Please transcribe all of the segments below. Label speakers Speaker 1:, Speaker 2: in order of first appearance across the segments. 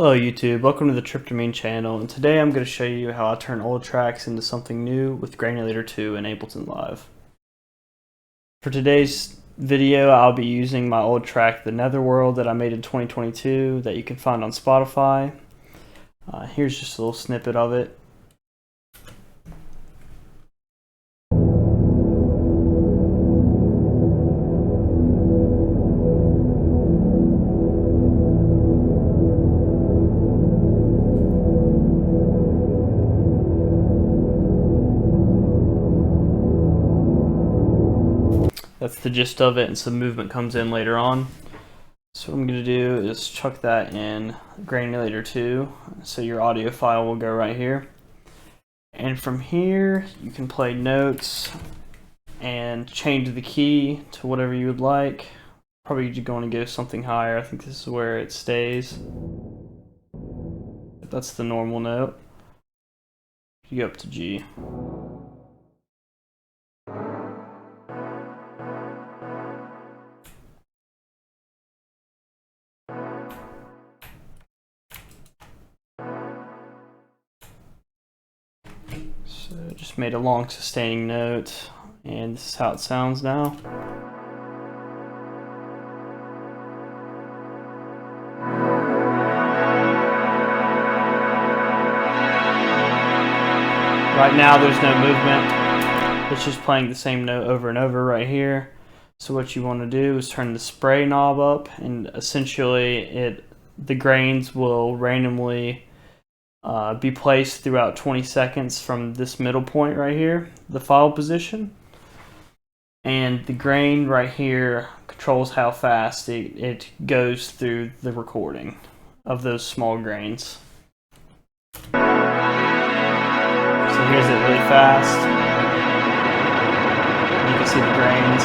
Speaker 1: Hello YouTube, welcome to the Tryptamine channel, and today I'm going to show you how I turn old tracks into something new with Granulator II and Ableton Live. For today's video, I'll be using my old track, The Netherworld, that I made in 2022 that you can find on Spotify. Here's just a little snippet of it. That's the gist of it, and some movement comes in later on. So what I'm going to do is chuck that in Granulator 2, so your audio file will go right here. And from here, you can play notes and change the key to whatever you would like. Probably going to go something higher. I think this is where it stays. That's the normal note. You go up to G. So just made a long sustaining note, and this is how it sounds now. Right now there's no movement, it's just playing the same note over and over right here. So what you want to do is turn the spray knob up, and essentially the grains will randomly be placed throughout 20 seconds from this middle point right here, the file position. And the grain right here controls how fast it goes through the recording of those small grains. So here's it really fast. You can see the grains.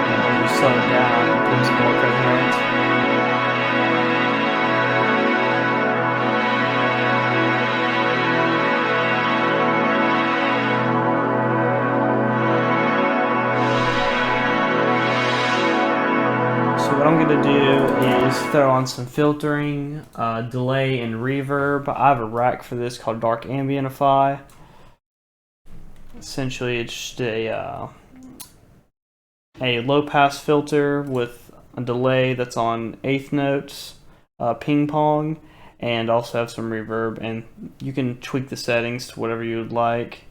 Speaker 1: And you slow it down and put some more coherent. What I'm going to do is throw on some filtering, delay, and reverb. I have a rack for this called Dark Ambientify. Essentially, it's just a low-pass filter with a delay that's on eighth notes, ping pong, and also have some reverb. And you can tweak the settings to whatever you would like.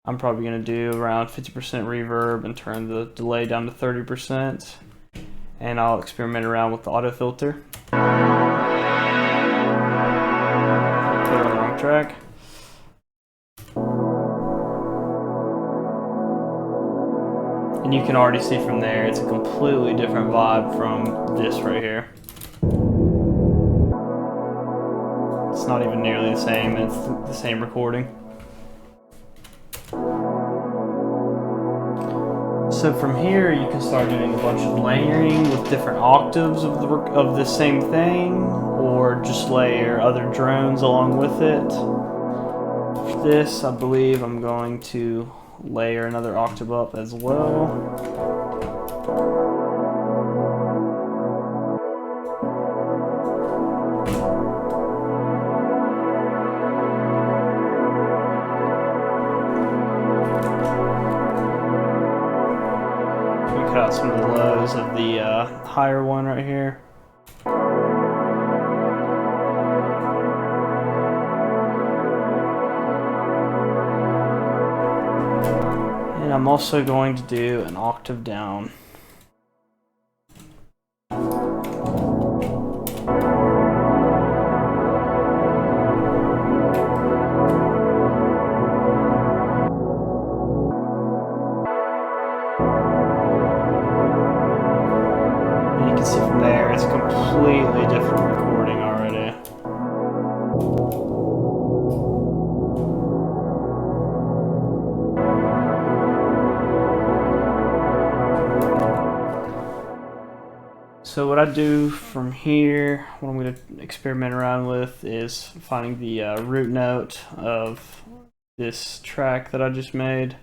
Speaker 1: I'm probably going to do around 50% reverb and turn the delay down to 30%. And I'll experiment around with the auto filter. Put it on the wrong track. And you can already see from there, it's a completely different vibe from this right here. It's not even nearly the same, it's the same recording. So from here, you can start doing a bunch of layering with different octaves of the same thing, or just layer other drones along with it. For this, I believe I'm going to layer another octave up as well. Cut out some of the lows of the higher one right here. And I'm also going to do an octave down. See from there, it's a completely different recording already. So what I do from here, what I'm going to experiment around with is finding the root note of this track that I just made.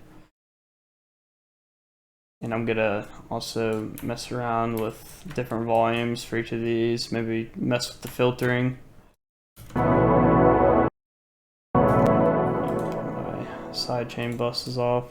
Speaker 1: And I'm gonna also mess around with different volumes for each of these, maybe mess with the filtering. My sidechain bus is off.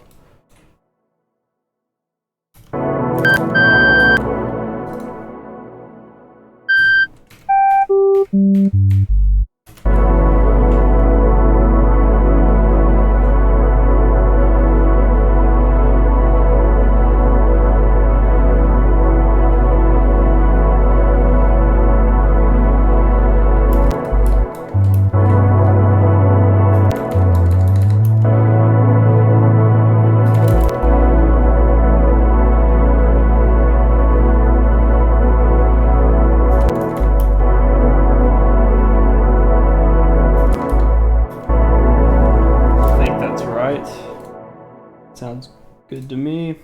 Speaker 1: Sounds good to me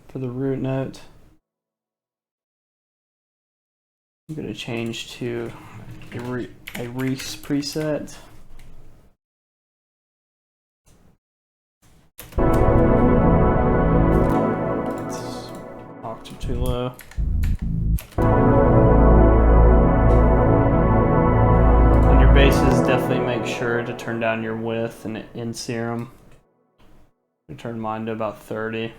Speaker 1: for the root note. I'm going to change to a Reese preset. It's octave too low. On your basses, definitely make sure to turn down your width and in serum. I turn mine to about 30.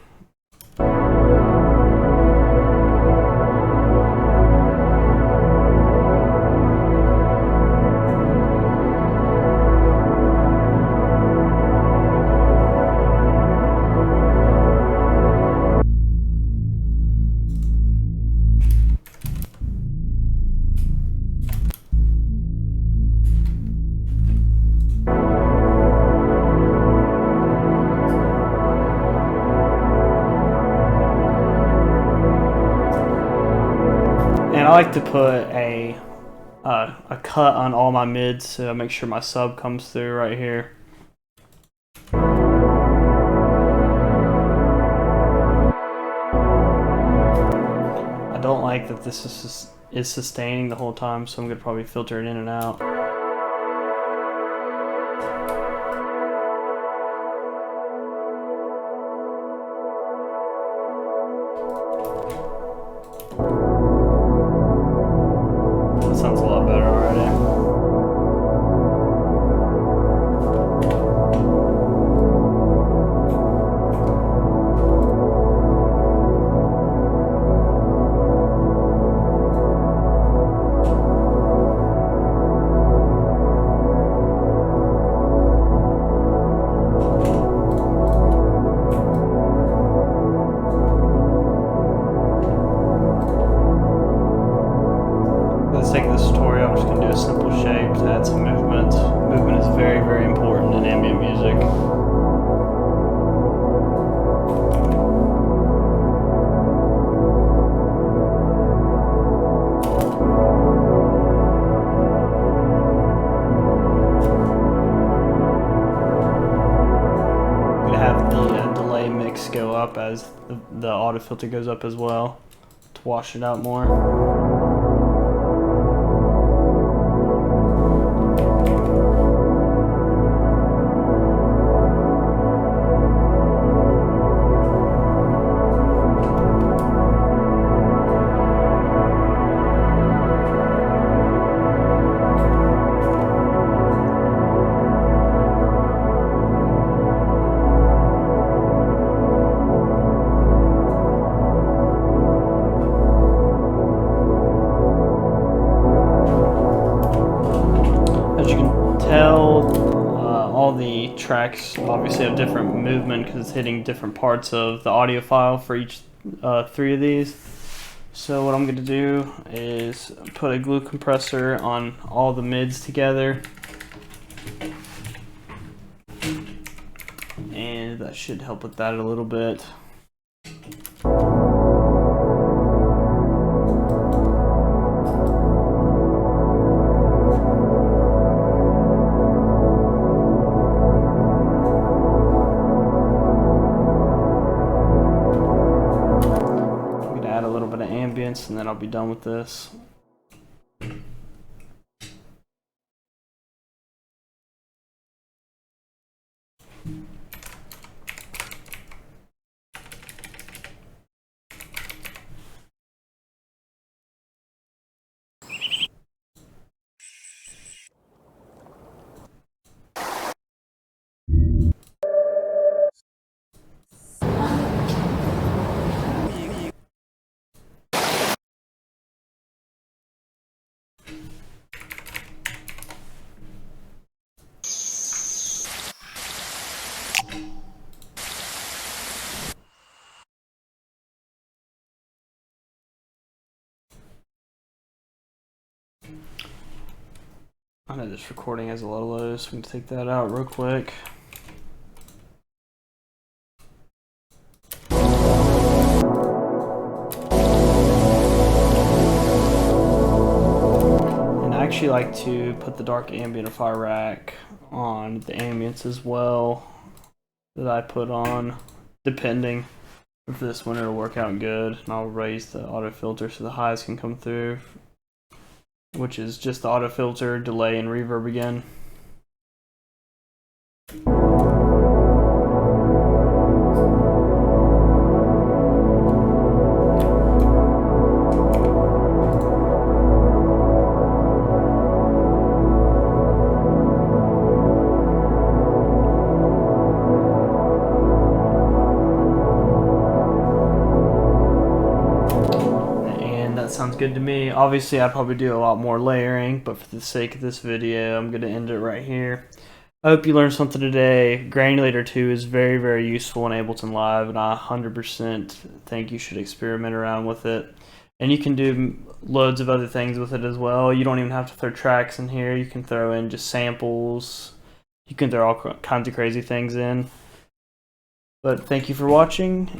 Speaker 1: And I like to put a cut on all my mids, so I make sure my sub comes through right here. I don't like that this is sustaining the whole time, so I'm gonna probably filter it in and out. Sounds a lot better already. For the sake of this tutorial, I'm just going to do a simple shape to add some movement. Movement is very, very important in ambient music. I'm going to have the delay mix go up as the auto filter goes up as well to wash it out more. As you can tell, all the tracks obviously have different movement because it's hitting different parts of the audio file for each 3 of these. So what I'm going to do is put a glue compressor on all the mids together, and that should help with that a little bit. Add a little bit of ambience and then I'll be done with this. I know this recording has a lot of lows, so I'm going to take that out real quick. And I actually like to put the dark ambientify rack on the ambience as well that I put on, depending. For this one it'll work out good, and I'll raise the auto filter so the highs can come through, which is just the auto filter, delay, and reverb again. Sounds good to me. Obviously I'd probably do a lot more layering, but for the sake of this video I'm going to end it right here. I hope you learned something today. Granulator 2 is very, very useful in Ableton Live, and I 100% think you should experiment around with it. And you can do loads of other things with it as well. You don't even have to throw tracks in here. You can throw in just samples. You can throw all kinds of crazy things in. But thank you for watching.